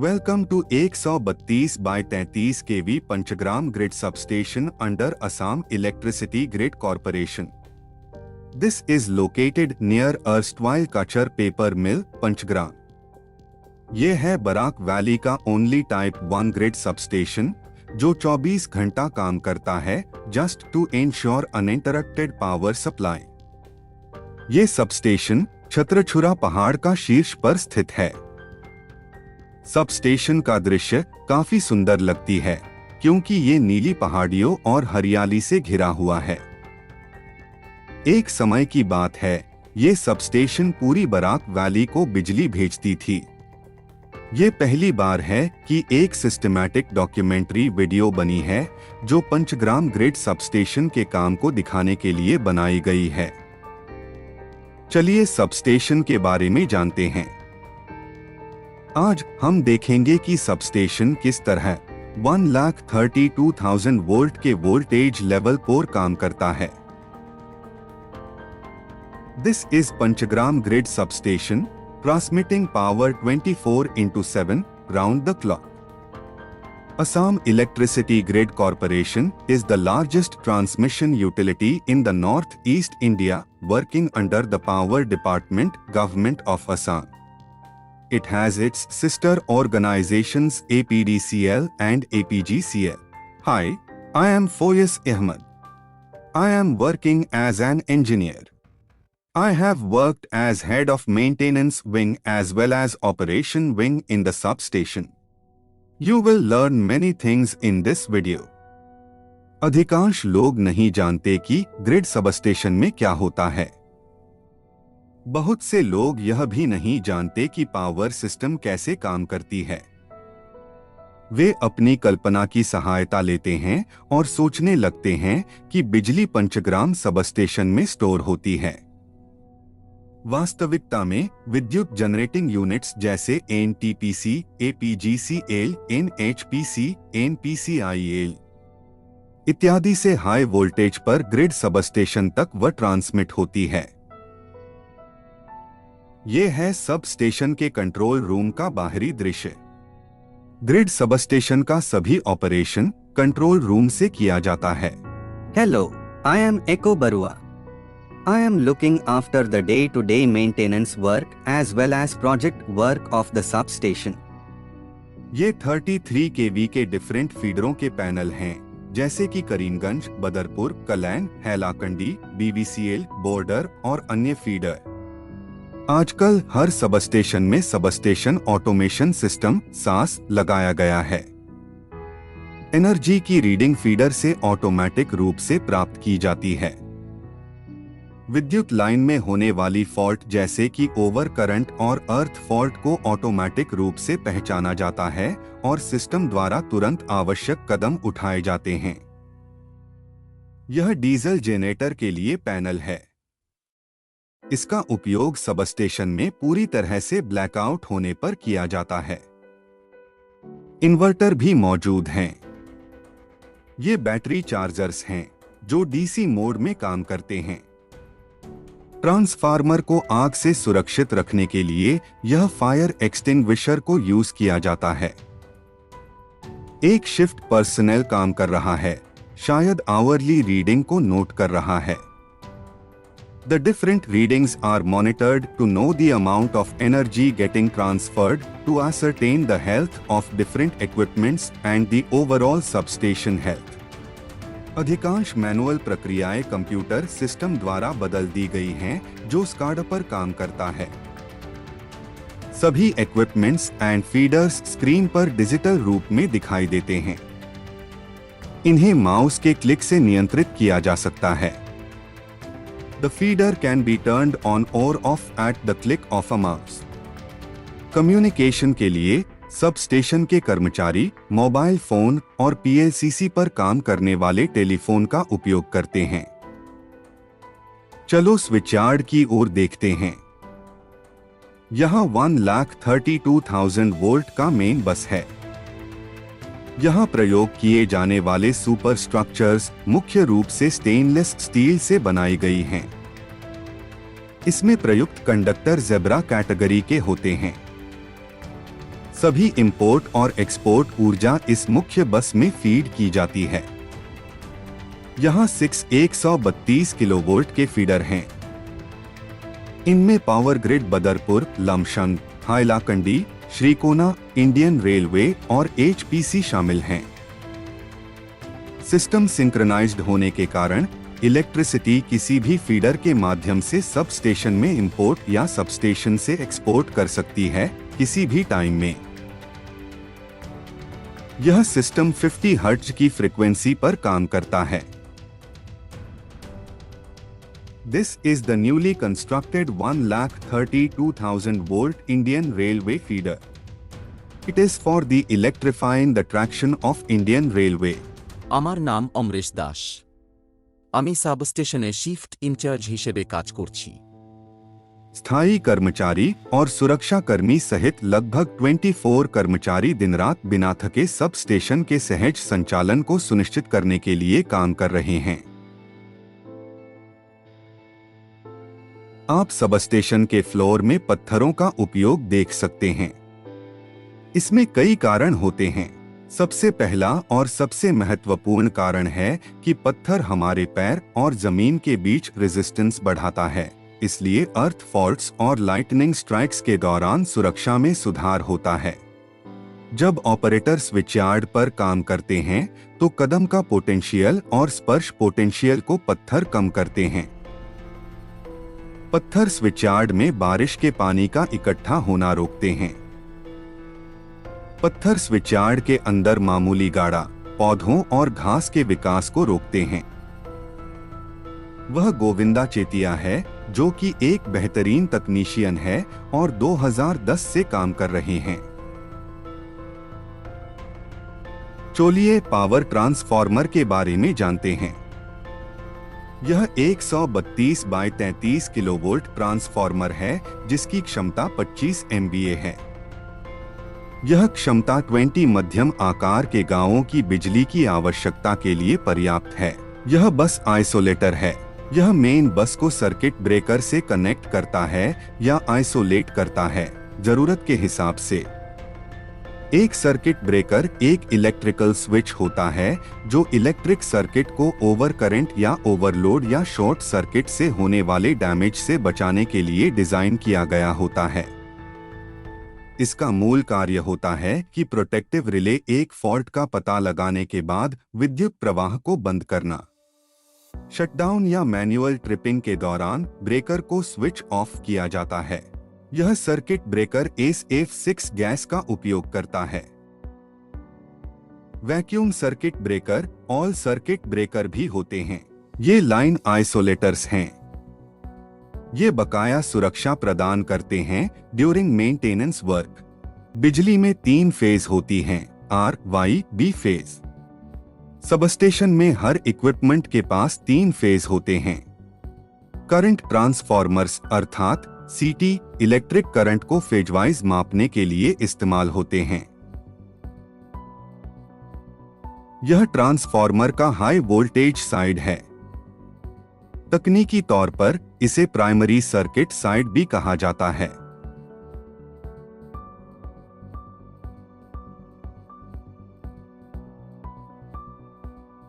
Welcome to 132 by 33 kV Panchagram Grid Substation under Assam Electricity Grid Corporation. This is located near erstwhile Kachar Paper Mill, Panchgram. ये है Barak valley का only type 1 grid substation जो 24 घंटा काम करता है just to ensure uninterrupted power supply. ये substation Chhatrachura पहाड़ का शीर्ष पर स्थित है। सबस्टेशन का दृश्य काफी सुंदर लगती है क्योंकि ये नीली पहाड़ियों और हरियाली से घिरा हुआ है। एक समय की बात है, ये सबस्टेशन पूरी बराक वैली को बिजली भेजती थी। ये पहली बार है कि एक सिस्टमैटिक डॉक्यूमेंट्री वीडियो बनी है जो पंचग्राम ग्रिड सबस्टेशन के काम को दिखाने के लिए बनाई गई है। चलिए सबस्टेशन के बारे में जानते हैं। आज हम देखेंगे कि सबस्टेशन किस तरह 1,32,000 वोल्ट के वोल्टेज लेवल पर काम करता है। This is Panchgram grid substation transmitting power 24/7 round the clock. Assam Electricity Grid Corporation is the largest transmission utility in the northeast India, working under the Power Department, Government of Assam. It has its sister organizations APDCL and APGCL. Hi, I am Foyez Ahmed. I am working as an engineer. I have worked as head of maintenance wing as well as operation wing in the substation. You will learn many things in this video. अधिकांश लोग नहीं जानते कि grid substation में क्या होता है। बहुत से लोग यह भी नहीं जानते कि पावर सिस्टम कैसे काम करती है। वे अपनी कल्पना की सहायता लेते हैं और सोचने लगते हैं कि बिजली पंचग्राम सबस्टेशन में स्टोर होती है। वास्तविकता में विद्युत जनरेटिंग यूनिट्स जैसे एनटीपीसी, एपीजीसीएल, एनएचपीसी, एनपीसीआईएल इत्यादि से हाई वोल्टेज पर ग्रिड सबस्टेशन तक वह ट्रांसमिट होती है। यह है सब स्टेशन के कंट्रोल रूम का बाहरी दृश्य। ग्रिड सबस्टेशन का सभी ऑपरेशन कंट्रोल रूम से किया जाता है। Hello, I am Echo Barua. I am looking after the day-to-day maintenance work as well as project work of the substation. ये 33 kV के डिफरेंट फीडरों के पैनल हैं, जैसे कि करीमगंज, बदरपुर, कलैन, हैलाकंडी, बीवीसीएल, बॉर्डर और अन्य फीडर। आजकल हर सबस्टेशन में सबस्टेशन ऑटोमेशन सिस्टम (सास) लगाया गया है। एनर्जी की रीडिंग फीडर से ऑटोमेटिक रूप से प्राप्त की जाती है। विद्युत लाइन में होने वाली फॉल्ट जैसे कि ओवर करंट और अर्थ फॉल्ट को ऑटोमेटिक रूप से पहचाना जाता है और सिस्टम द्वारा तुरंत आवश्यक कदम उठाए जाते हैं। यह डीजल जनरेटर के लिए पैनल है। इसका उपयोग सबस्टेशन में पूरी तरह से ब्लैकआउट होने पर किया जाता है। इन्वर्टर भी मौजूद हैं। ये बैटरी चार्जर्स हैं जो डीसी मोड में काम करते हैं। ट्रांसफार्मर को आग से सुरक्षित रखने के लिए यह फायर एक्सटिंग्विशर को यूज किया जाता है। एक शिफ्ट पर्सनल काम कर रहा है, शायद आवरली रीडिंग को नोट कर रहा है। The different readings are monitored to know the amount of energy getting transferred to ascertain the health of different equipments and the overall substation health. अधिकांश मैनुअल प्रक्रियाएं कंप्यूटर सिस्टम द्वारा बदल दी गई हैं जो स्काडा पर काम करता है। सभी इक्विपमेंट्स एंड फीडर्स स्क्रीन पर डिजिटल रूप में दिखाई देते हैं। इन्हें माउस के क्लिक से नियंत्रित किया जा सकता है। The feeder can be turned on or off at the click of a mouse. Communication के लिए सब स्टेशन के कर्मचारी मोबाइल फोन और पीएलसीसी पर काम करने वाले टेलीफोन का उपयोग करते हैं। चलो स्विचयार्ड की ओर देखते हैं। यहाँ 1,32,000 वोल्ट का मेन बस है। यहाँ प्रयोग किए जाने वाले सुपर स्ट्रक्चर्स मुख्य रूप से स्टेनलेस स्टील से बनाई गई हैं। इसमें प्रयुक्त कंडक्टर जेब्रा कैटेगरी के होते हैं। सभी इंपोर्ट और एक्सपोर्ट ऊर्जा इस मुख्य बस में फीड की जाती है। यहाँ 132 किलोवोल्ट के फीडर हैं। इनमें power grid Badarpur, Lamshang, Hailakandi, Srikona, Indian railway और एचपीसी शामिल हैं। सिस्टम सिंक्रोनाइज्ड होने के कारण इलेक्ट्रिसिटी किसी भी फीडर के माध्यम से सब स्टेशन में इंपोर्ट या सबस्टेशन से एक्सपोर्ट कर सकती है, किसी भी टाइम में। यह सिस्टम 50 हर्ट्ज की फ्रीक्वेंसी पर काम करता है। This is the newly constructed 1,32,000 volt Indian Railway feeder. It is for the electrifying the traction of Indian Railway. আমার নাম অমরেশ দাস। আমি সাবস্টেশনে শিফট ইনচার্জ হিসেবে কাজ করছি। स्थायी कर्मचारी और सुरक्षा कर्मी सहित लगभग 24 कर्मचारी दिन रात बिना थके सब स्टेशन के सहज संचालन को सुनिश्चित करने के लिए काम कर रहे हैं। आप सब स्टेशन के फ्लोर में पत्थरों का उपयोग देख सकते हैं। इसमें कई कारण होते हैं। सबसे पहला और सबसे महत्वपूर्ण कारण है कि पत्थर हमारे पैर और जमीन के बीच रेजिस्टेंस बढ़ाता है, इसलिए अर्थ फॉल्ट्स और लाइटनिंग स्ट्राइक्स के दौरान सुरक्षा में सुधार होता है। जब ऑपरेटर स्विचयार्ड पर काम करते हैं तो कदम का पोटेंशियल और स्पर्श पोटेंशियल को पत्थर कम करते हैं। पत्थर स्विचयार्ड में बारिश के पानी का इकट्ठा होना रोकते हैं। पत्थर स्विचयार्ड के अंदर मामूली गाड़ा, पौधों और घास के विकास को रोकते हैं। वह गोविंदा चेतिया है जो कि एक बेहतरीन तकनीशियन है और 2010 से काम कर रहे हैं। चलिए पावर ट्रांसफार्मर के बारे में जानते हैं। यह 132 बाय 33 किलोवोल्ट ट्रांसफार्मर है जिसकी क्षमता 25 MVA है। यह क्षमता 20 मध्यम आकार के गांवों की बिजली की आवश्यकता के लिए पर्याप्त है। यह बस आइसोलेटर है। यह मेन बस को सर्किट ब्रेकर से कनेक्ट करता है या आइसोलेट करता है, जरूरत के हिसाब से। एक सर्किट ब्रेकर एक इलेक्ट्रिकल स्विच होता है जो इलेक्ट्रिक सर्किट को ओवर करंट या ओवरलोड या शॉर्ट सर्किट से होने वाले डैमेज से बचाने के लिए डिजाइन किया गया होता है। इसका मूल कार्य होता है कि प्रोटेक्टिव रिले एक फॉल्ट का पता लगाने के बाद विद्युत प्रवाह को बंद करना। शटडाउन या मैनुअल ट्रिपिंग के दौरान ब्रेकर को स्विच ऑफ किया जाता है। यह सर्किट ब्रेकर SF6 गैस का उपयोग करता है। Vacuum circuit breaker all circuit breaker भी होते हैं। ये लाइन आइसोलेटर्स हैं। ये बकाया सुरक्षा प्रदान करते हैं ड्यूरिंग मेंटेनेंस वर्क। बिजली में 3 फेज होती हैं, R, Y, B phase. Substation में हर इक्विपमेंट के पास 3 फेज होते हैं। करंट ट्रांसफार्मर्स अर्थात CT इलेक्ट्रिक करंट को फेजवाइज मापने के लिए इस्तेमाल होते हैं। यह ट्रांसफार्मर का हाई वोल्टेज साइड है। तकनीकी तौर पर इसे प्राइमरी सर्किट साइड भी कहा जाता है।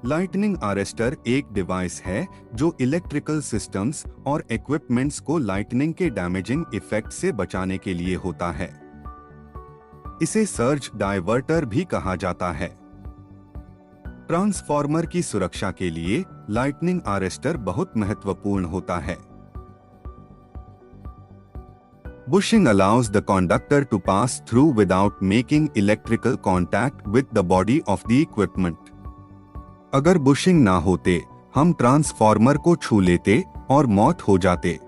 लाइटनिंग अरेस्टर एक डिवाइस है जो इलेक्ट्रिकल सिस्टम्स और इक्विपमेंट्स को लाइटनिंग के डैमेजिंग इफेक्ट से बचाने के लिए होता है। इसे सर्ज डायवर्टर भी कहा जाता है। ट्रांसफार्मर की सुरक्षा के लिए लाइटनिंग अरेस्टर बहुत महत्वपूर्ण होता है। Bushing allows the conductor to pass through without making electrical contact with the body of the equipment. अगर बुशिंग ना होते हम ट्रांसफार्मर को छू लेते और मौत हो जाते।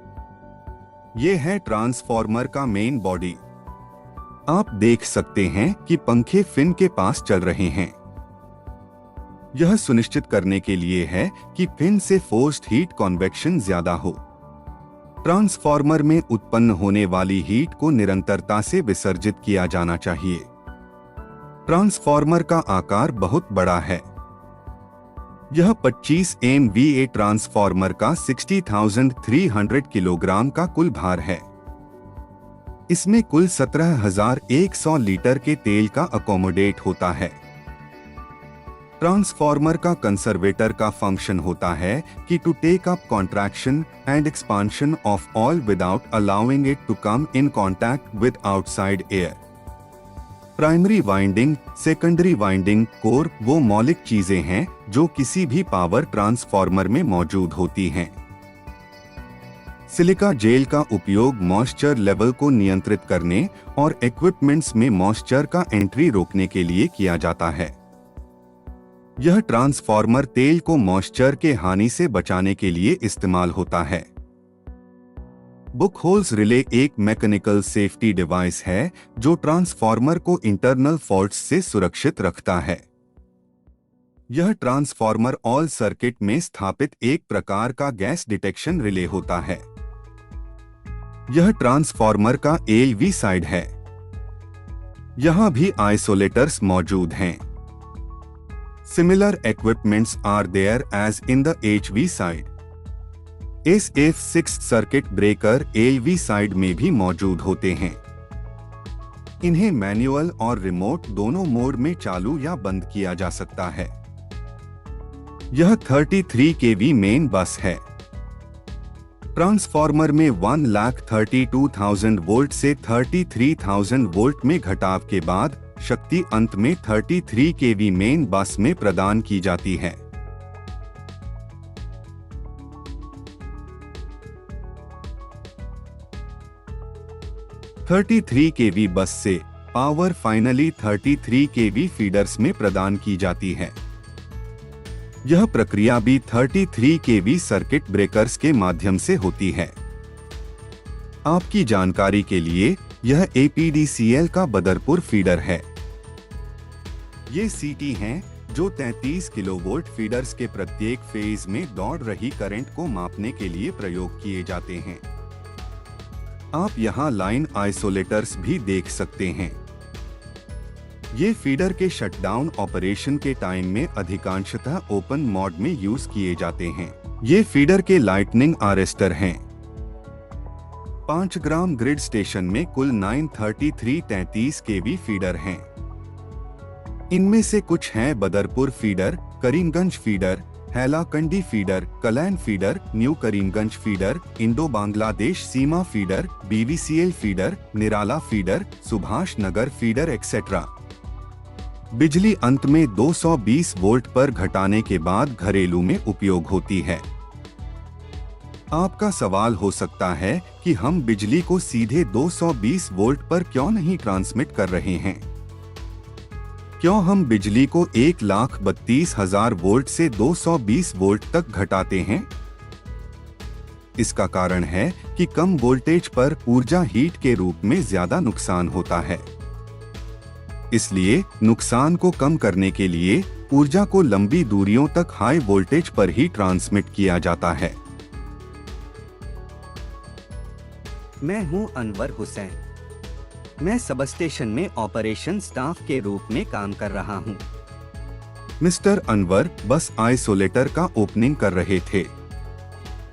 ये है ट्रांसफार्मर का मेन बॉडी। आप देख सकते हैं कि पंखे फिन के पास चल रहे हैं। यह सुनिश्चित करने के लिए है कि फिन से फोर्स्ड हीट कन्वेक्शन ज्यादा हो। ट्रांसफार्मर में उत्पन्न होने वाली हीट को निरंतरता से विसर्जित किया जाना चाहिए। ट्रांसफार्मर का आकार बहुत बड़ा है। यह 25 MVA ट्रांसफार्मर का 60,300 किलोग्राम का कुल भार है। इसमें कुल 17,100 लीटर के तेल का अकोमोडेट होता है। ट्रांसफार्मर का कंसर्वेटर का फंक्शन होता है कि to take up contraction and expansion of oil without allowing it to come in contact with outside air. Primary winding, secondary winding, core वो मौलिक चीजें हैं जो किसी भी पावर ट्रांसफार्मर में मौजूद होती हैं। सिलिका जेल का उपयोग मॉइस्चर लेवल को नियंत्रित करने और इक्विपमेंट्स में मॉइस्चर का एंट्री रोकने के लिए किया जाता है। यह ट्रांसफार्मर तेल को मॉइस्चर के हानि से बचाने के लिए इस्तेमाल होता है। बुक होल्स रिले एक मैकेनिकल सेफ्टी डिवाइस है जो ट्रांसफार्मर को इंटरनल फॉल्ट्स से सुरक्षित रखता है। यह ट्रांसफार्मर ऑल सर्किट में स्थापित एक प्रकार का गैस डिटेक्शन रिले होता है। यह ट्रांसफार्मर का एलवी साइड है। यहां भी आइसोलेटर्स मौजूद हैं। Similar equipments are there as in the HV side. SF6 circuit breaker LV side में भी मौजूद होते हैं। इन्हें मैनुअल और रिमोट दोनों मोड में चालू या बंद किया जा सकता है। यह 33 kV मेन बस है। ट्रांसफार्मर में 1,32,000 वोल्ट से 33,000 वोल्ट में घटाव के बाद शक्ति अंत में 33 kV मेन बस में प्रदान की जाती है। (33 kV बस से पावर फाइनली 33 kV फीडर्स में प्रदान की जाती है। यह प्रक्रिया भी 33 kV सर्किट ब्रेकर्स के माध्यम से होती है। आपकी जानकारी के लिए यह APDCL का बदरपुर फीडर है। ये CT हैं जो 33 किलोवोल्ट फीडर्स के प्रत्येक फेज में दौड़ रही करंट को मापने के लिए प्रयोग किए जाते हैं। आप यहाँ लाइन आइसोलेटर्स भी देख सकते हैं। ये फीडर के शटडाउन ऑपरेशन के टाइम में अधिकांशतः ओपन मोड में यूज किए जाते हैं। ये फीडर के लाइटनिंग अरेस्टर हैं। 5 ग्राम ग्रिड स्टेशन में कुल 933 33 kV फीडर हैं। इनमें से कुछ हैं Badarpur feeder, Karimganj feeder, Hailakandi feeder, Kalain feeder, new Karimganj feeder, Indo Bangladesh सीमा feeder, BVCL feeder, Nirala feeder, Subhash Nagar feeder etcetera. बिजली अंत में 220 वोल्ट पर घटाने के बाद घरेलू में उपयोग होती है। आपका सवाल हो सकता है कि हम बिजली को सीधे 220 वोल्ट पर क्यों नहीं ट्रांसमिट कर रहे हैं? क्यों हम बिजली को 1,32,000 वोल्ट से 220 वोल्ट तक घटाते हैं? इसका कारण है कि कम वोल्टेज पर ऊर्जा हीट के रूप में ज्यादा नुकसान होता है। इसलिए नुकसान को कम करने के लिए ऊर्जा को लंबी दूरियों तक हाई वोल्टेज पर ही ट्रांसमिट किया जाता है। मैं हूं अनवर हुसैन। मैं सबस्टेशन में ऑपरेशन स्टाफ के रूप में काम कर रहा हूं। मिस्टर अनवर बस आइसोलेटर का ओपनिंग कर रहे थे।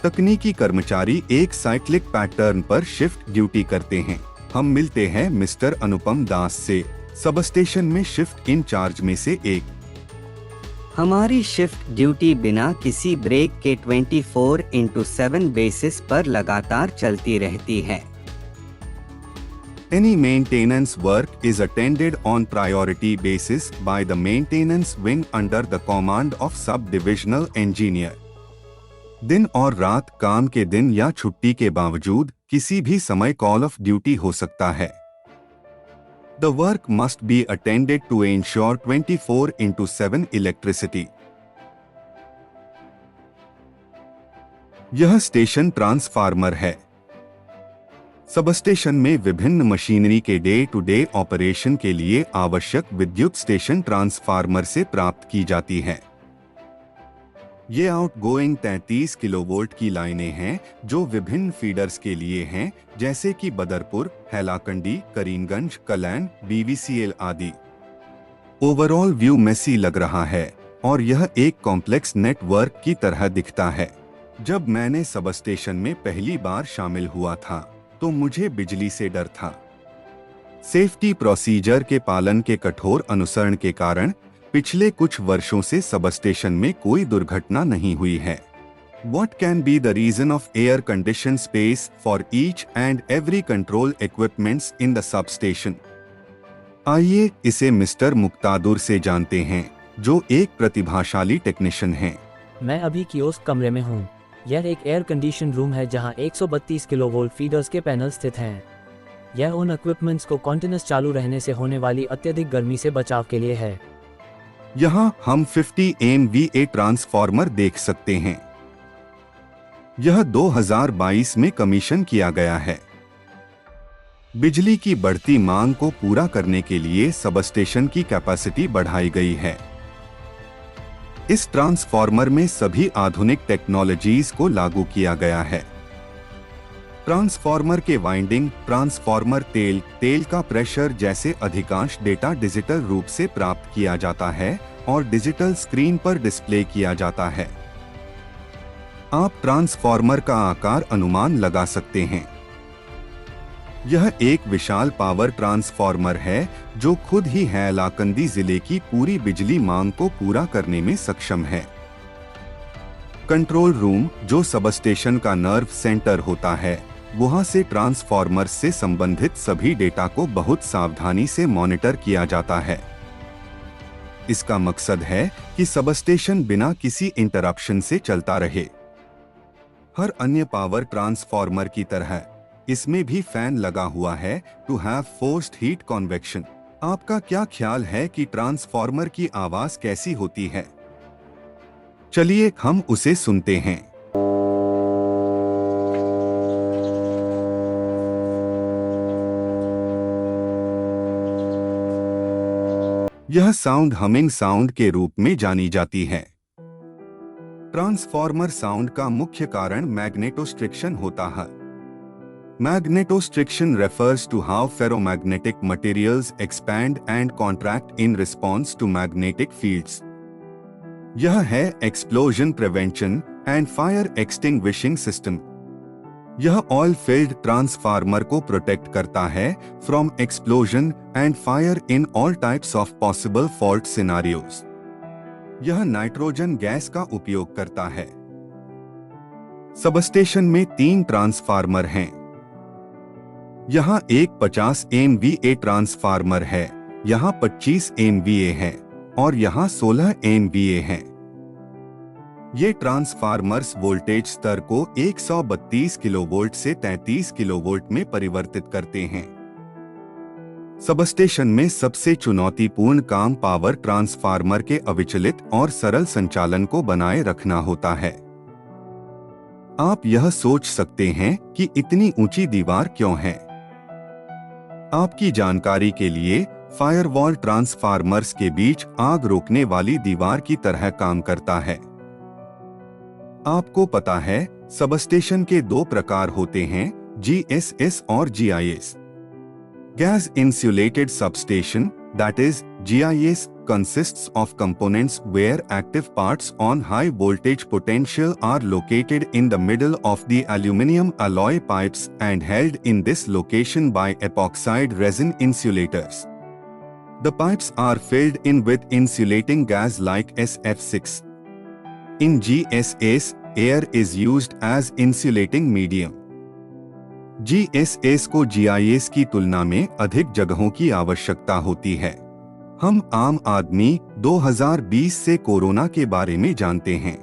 तकनीकी कर्मचारी एक साइक्लिक पैटर्न पर शिफ्ट ड्यूटी करते हैं। हम मिलते हैं मिस्टर अनुपम दास से, सबस्टेशन में शिफ्ट इंचार्ज में से एक। हमारी शिफ्ट ड्यूटी बिना किसी ब्रेक के 24/7 बेसिस पर लगातार चलती रहती है। Any maintenance work is attended on priority basis by the maintenance wing under the command of sub-divisional engineer. दिन और रात, काम के दिन या छुट्टी के बावजूद किसी भी समय कॉल ऑफ ड्यूटी हो सकता है। The work must be attended to ensure 24/7 electricity. यह स्टेशन ट्रांसफार्मर है। सबस्टेशन में विभिन्न मशीनरी के डे टू डे ऑपरेशन के लिए आवश्यक विद्युत स्टेशन ट्रांसफार्मर से प्राप्त की जाती है। ये आउटगोइंग 33 किलोवोल्ट की लाइनें हैं जो विभिन्न फीडर्स के लिए हैं, जैसे कि बदरपुर, हैलाकंडी, करीमगंज, कलैन, BVCL आदि। ओवरऑल व्यू मेसी लग रहा है और यह एक कॉम्प्लेक्स नेटवर्क की तरह दिखता है। जब मैंने सबस्टेशन में पहली बार शामिल हुआ था तो मुझे बिजली से डर था। सेफ्टी प्रोसीजर के पालन के कठोर अनुसरण के कारण पिछले कुछ वर्षों से सबस्टेशन में कोई दुर्घटना नहीं हुई है। What can be the reason of air-conditioned space for each and every control equipments in the substation? आइए इसे मिस्टर मुक्तादुर से जानते हैं, जो एक प्रतिभाशाली टेक्नीशियन हैं। मैं अभी कियोस्क कमरे में हूँ। यह एक एयर कंडीशन रूम है जहाँ 132 किलोवोल्ट फीडर्स के पैनल स्थित हैं। यह उन इक्विपमेंट्स को कॉन्टिन्यूअस चालू रहने से होने वाली अत्यधिक गर्मी से बचाव के लिए है। यहाँ हम 50 MVA ट्रांसफार्मर देख सकते हैं। यह 2022 में कमीशन किया गया है। बिजली की बढ़ती मांग को पूरा करने के लिए सबस्टेशन की कैपेसिटी बढ़ाई गई है। इस ट्रांसफार्मर में सभी आधुनिक टेक्नोलॉजीज को लागू किया गया है। ट्रांसफार्मर के वाइंडिंग, ट्रांसफार्मर तेल का प्रेशर जैसे अधिकांश डेटा डिजिटल रूप से प्राप्त किया जाता है और डिजिटल स्क्रीन पर डिस्प्ले किया जाता है। आप ट्रांसफार्मर का आकार अनुमान लगा सकते हैं। यह एक विशाल पावर ट्रांसफार्मर है जो खुद ही हैलाकंदी जिले की पूरी बिजली मांग को पूरा करने में सक्षम है। कंट्रोल रूम, जो सबस्टेशन का नर्व सेंटर होता है, वहां से ट्रांसफार्मर से संबंधित सभी डेटा को बहुत सावधानी से मॉनिटर किया जाता है। इसका मकसद है कि सबस्टेशन बिना किसी इंटरप्शन से चलता रहे। हर अन्य पावर ट्रांसफार्मर की तरह इसमें भी फैन लगा हुआ है to have forced heat convection. आपका क्या ख्याल है कि ट्रांसफार्मर की आवाज कैसी होती है? चलिए हम उसे सुनते हैं। यह साउंड हमिंग साउंड के रूप में जानी जाती है। ट्रांसफार्मर साउंड का मुख्य कारण मैग्नेटोस्ट्रिक्शन होता है। Magnetostriction refers to how ferromagnetic materials expand and contract in response to magnetic fields. यह है explosion prevention and fire extinguishing system. यह ऑयल फील्ड ट्रांसफार्मर को प्रोटेक्ट करता है from explosion and fire in all types of possible fault scenarios. यह nitrogen gas का उपयोग करता है। सबस्टेशन में 3 ट्रांसफार्मर हैं। यहाँ एक 50 MVA ट्रांसफार्मर है, यहाँ 25 MVA है और यहाँ 16 MVA है। ये ट्रांसफार्मर्स वोल्टेज स्तर को 132 किलोवोल्ट से 33 किलोवोल्ट में परिवर्तित करते हैं। सबस्टेशन में सबसे चुनौतीपूर्ण काम पावर ट्रांसफार्मर के अविचलित और सरल संचालन को बनाए रखना होता है। आप यह सोच सकते हैं कि इतनी ऊंची दीवार क्यों है? आपकी जानकारी के लिए, फायरवॉल ट्रांसफार्मर्स के बीच आग रोकने वाली दीवार की तरह काम करता है। आपको पता है, सबस्टेशन के 2 प्रकार होते हैं, GSS और GIS। Gas insulated substation, that is GIS, consists of components where active parts on high voltage potential are located in the middle of the aluminum alloy pipes and held in this location by epoxide resin insulators. The pipes are filled in with insulating gas like SF6. In GSS, air is used as insulating medium. GSS को GIS की तुलना में अधिक जगहों की आवश्यकता होती है। हम आम आदमी 2020 से कोरोना के बारे में जानते हैं,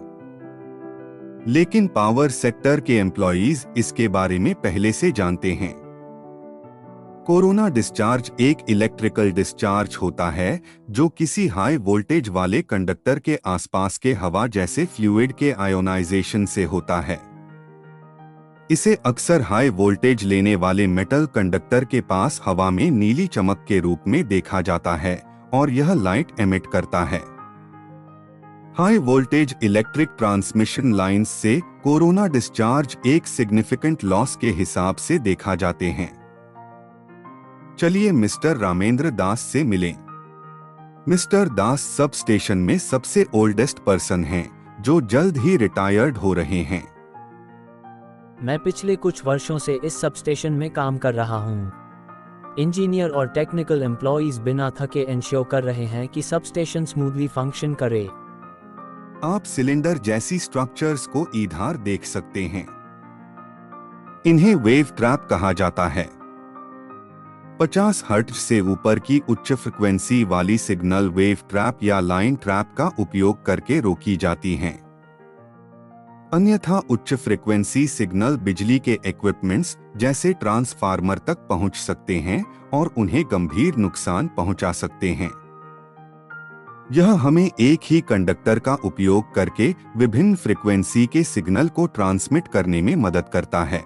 लेकिन पावर सेक्टर के एम्प्लॉइज इसके बारे में पहले से जानते हैं। कोरोना डिस्चार्ज एक इलेक्ट्रिकल डिस्चार्ज होता है जो किसी हाई वोल्टेज वाले कंडक्टर के आसपास के हवा जैसे फ्लूइड के आयोनाइजेशन से होता है। इसे अक्सर हाई वोल्टेज लेने वाले मेटल कंडक्टर के पास हवा में नीली चमक के रूप में देखा जाता है और यह लाइट एमिट करता है। High voltage electric transmission lines से कोरोना डिस्चार्ज एक सिग्निफिकेंट लॉस के हिसाब से देखा जाते हैं। चलिए मिस्टर रामेंद्र दास से मिलें। मिस्टर दास सब स्टेशन में सबसे ओल्डेस्ट पर्सन हैं जो जल्द ही रिटायर्ड हो रहे हैं। मैं पिछले कुछ वर्षों से इस सबस्टेशन में काम कर रहा हूँ। इंजीनियर और टेक्निकल एम्प्लॉइज बिना थके इंश्योर कर रहे हैं कि सबस्टेशन स्मूथली फंक्शन करे। आप सिलेंडर जैसी स्ट्रक्चर्स को इधर देख सकते हैं। इन्हें वेव ट्रैप कहा जाता है। 50 हर्ट्ज से ऊपर की उच्च फ्रिक्वेंसी वाली सिग्नल वेव ट्रैप या लाइन ट्रैप का उपयोग करके रोकी जाती हैं। अन्यथा उच्च फ्रिक्वेंसी सिग्नल बिजली के इक्विपमेंट्स जैसे ट्रांसफार्मर तक पहुंच सकते हैं और उन्हें गंभीर नुकसान पहुंचा सकते हैं। यह हमें एक ही कंडक्टर का उपयोग करके विभिन्न फ्रिक्वेंसी के सिग्नल को ट्रांसमिट करने में मदद करता है।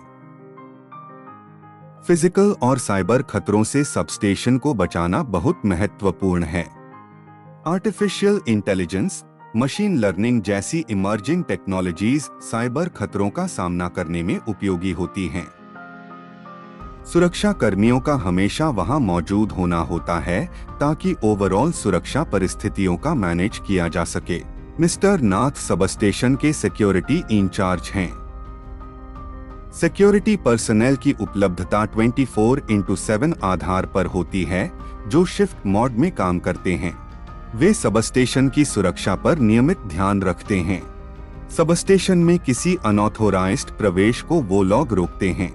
फिजिकल और साइबर खतरों से सबस्टेशन को बचाना बहुत महत्वपूर्ण है। आर्टिफिशियल इंटेलिजेंस, मशीन लर्निंग जैसी इमर्जिंग टेक्नोलॉजीज साइबर खतरों का सामना करने में उपयोगी होती हैं। सुरक्षा कर्मियों का हमेशा वहां मौजूद होना होता है ताकि ओवरऑल सुरक्षा परिस्थितियों का मैनेज किया जा सके। मिस्टर नाथ सबस्टेशन के सिक्योरिटी इंचार्ज हैं। सिक्योरिटी पर्सनल की उपलब्धता 24/7 आधार पर होती है, जो शिफ्ट मोड में काम करते हैं। वे सबस्टेशन की सुरक्षा पर नियमित ध्यान रखते हैं। सबस्टेशन में किसी अनऑथोराइज्ड प्रवेश को वो लोग रोकते हैं।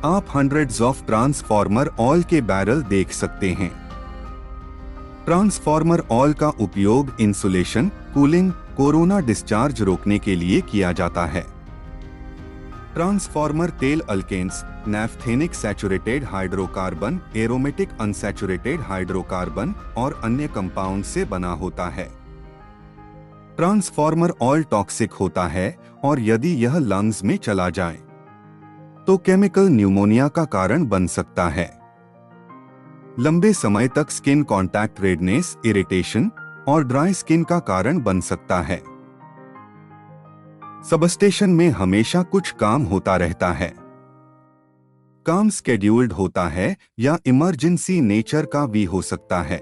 आप हंड्रेड्स ऑफ ट्रांसफार्मर ऑयल के बैरल देख सकते हैं। ट्रांसफार्मर ऑयल का उपयोग इंसुलेशन, कूलिंग, कोरोना डिस्चार्ज रोकने के लिए किया जाता है। ट्रांसफार्मर तेल alkanes, naphthenic saturated hydrocarbon, aromatic unsaturated hydrocarbon और अन्य कंपाउंड से बना होता है। ट्रांसफार्मर ऑयल टॉक्सिक होता है और यदि यह लंग्स में चला जाए तो केमिकल न्यूमोनिया का कारण बन सकता है। लंबे समय तक स्किन कॉन्टैक्ट रेडनेस, इरिटेशन और ड्राई स्किन का कारण बन सकता है। सबस्टेशन में हमेशा कुछ काम होता रहता है। काम स्केड्यूल्ड होता है या इमरजेंसी नेचर का भी हो सकता है।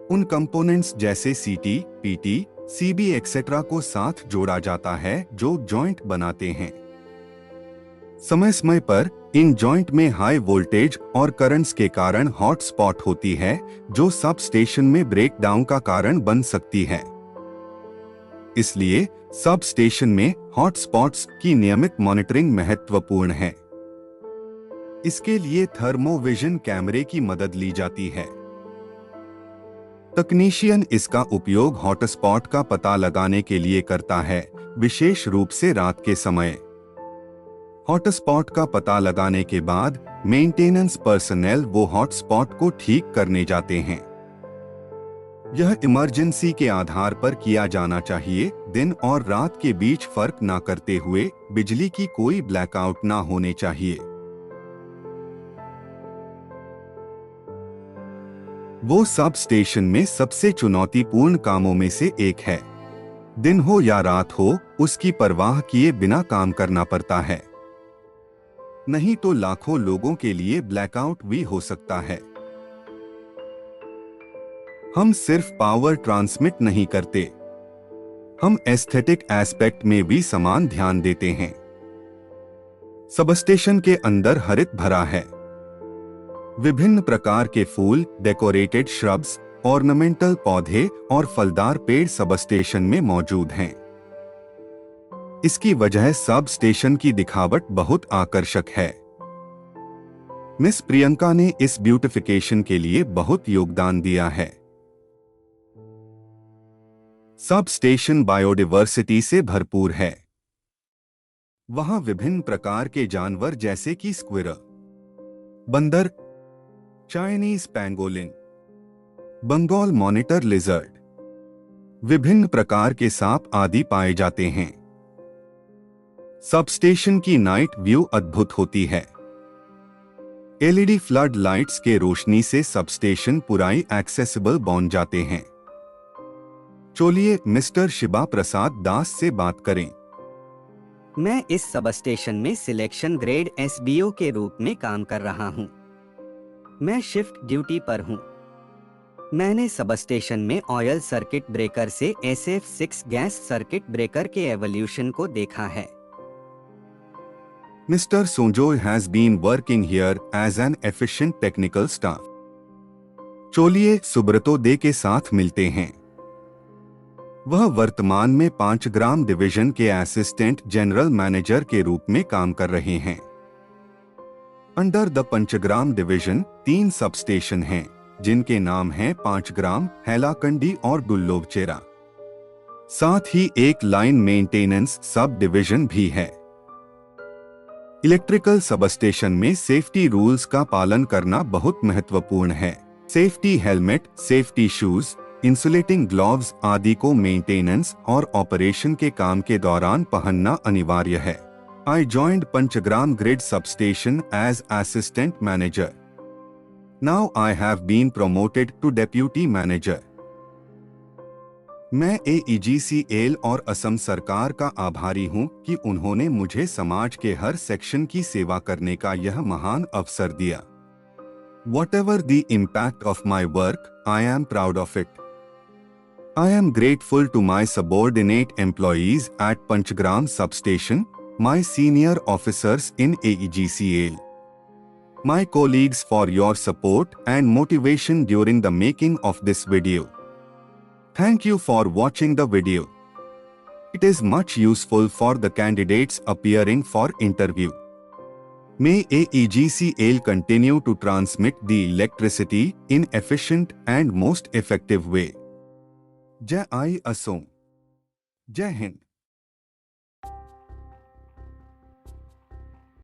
उन कंपोनेंट्स जैसे सीटी, पीटी, सीबी एक्सेट्रा को साथ जोड़ा जाता है जो जॉइंट बनाते हैं। समय समय पर इन जॉइंट में हाई वोल्टेज और करंट्स के कारण हॉट स्पॉट होती है जो सब स्टेशन में ब्रेकडाउन का कारण बन सकती है। इसलिए सब स्टेशन में हॉट स्पॉट्स की नियमित मॉनिटरिंग महत्वपूर्ण है। इसके लिए थर्मोविजन कैमरे की मदद ली जाती है। तकनीशियन इसका उपयोग हॉटस्पॉट का पता लगाने के लिए करता है, विशेष रूप से रात के समय। हॉटस्पॉट का पता लगाने के बाद मेंटेनेंस पर्सनल वो हॉटस्पॉट को ठीक करने जाते हैं। यह इमरजेंसी के आधार पर किया जाना चाहिए। दिन और रात के बीच फर्क ना करते हुए बिजली की कोई ब्लैकआउट ना होने चाहिए। वो सब स्टेशन में सबसे चुनौतीपूर्ण कामों में से एक है। दिन हो या रात हो, उसकी परवाह किए बिना काम करना पड़ता है। नहीं तो लाखों लोगों के लिए ब्लैकआउट भी हो सकता है। हम सिर्फ पावर ट्रांसमिट नहीं करते, हम एस्थेटिक एस्पेक्ट में भी समान ध्यान देते हैं। सबस्टेशन के अंदर हरित भरा है। विभिन्न प्रकार के फूल, डेकोरेटेड श्रब्स, ऑर्नामेंटल पौधे और फलदार पेड़ सबस्टेशन में मौजूद हैं। इसकी वजह सब स्टेशन की दिखावट बहुत आकर्षक है। मिस प्रियंका ने इस ब्यूटिफिकेशन के लिए बहुत योगदान दिया है। सब स्टेशन बायोडायवर्सिटी से भरपूर है। वहां विभिन्न प्रकार के जानवर जैसे कि स्क्विरल, बंदर, Chinese pangolin, Bengal monitor lizard, विभिन्न प्रकार के सांप आदि पाए जाते हैं। सबस्टेशन की नाइट व्यू अद्भुत होती है। एलईडी फ्लड लाइट्स के रोशनी से सबस्टेशन पुराई एक्सेसिबल बन जाते हैं। चलिए मिस्टर शिबा प्रसाद दास से बात करें। मैं इस सबस्टेशन में सिलेक्शन ग्रेड SBO के रूप में काम कर रहा हूँ। मैं शिफ्ट ड्यूटी पर हूँ। मैंने सबस्टेशन में ऑयल सर्किट ब्रेकर से SF6 गैस सर्किट ब्रेकर के एवोल्यूशन को देखा है। Mr. Sonjoy has been working here as an efficient technical staff. चलिए सुब्रतो दे के साथ मिलते हैं। वह वर्तमान में 5 ग्राम डिवीजन के असिस्टेंट जनरल मैनेजर के रूप में काम कर रहे हैं। Under the Panchgram division 3 substation हैं, जिनके नाम हैं 5 ग्राम, हैलाकंडी और डुल्लोवचेरा। साथ ही एक लाइन मेंटेनेंस सब डिवीजन भी है। इलेक्ट्रिकल सबस्टेशन में सेफ्टी रूल्स का पालन करना बहुत महत्वपूर्ण है। Safety helmet, safety shoes, insulating gloves आदि को मेंटेनेंस और ऑपरेशन के काम के दौरान पहनना अनिवार्य है। I joined Panchagram Grid Substation as Assistant Manager. Now I have been promoted to Deputy Manager. मैं AEGCL और असम सरकार का आभारी हूं कि उन्होंने मुझे समाज के हर सेक्शन की सेवा करने का यह महान अवसर दिया। Whatever the impact of my work, I am proud of it. I am grateful to my subordinate employees at Panchgram Substation, my senior officers in AEGCL, my colleagues for your support and motivation during the making of this video. Thank you for watching the video. It is much useful for the candidates appearing for interview. May AEGCL continue to transmit the electricity in efficient and most effective way. जय आई असोम। जय हिंद।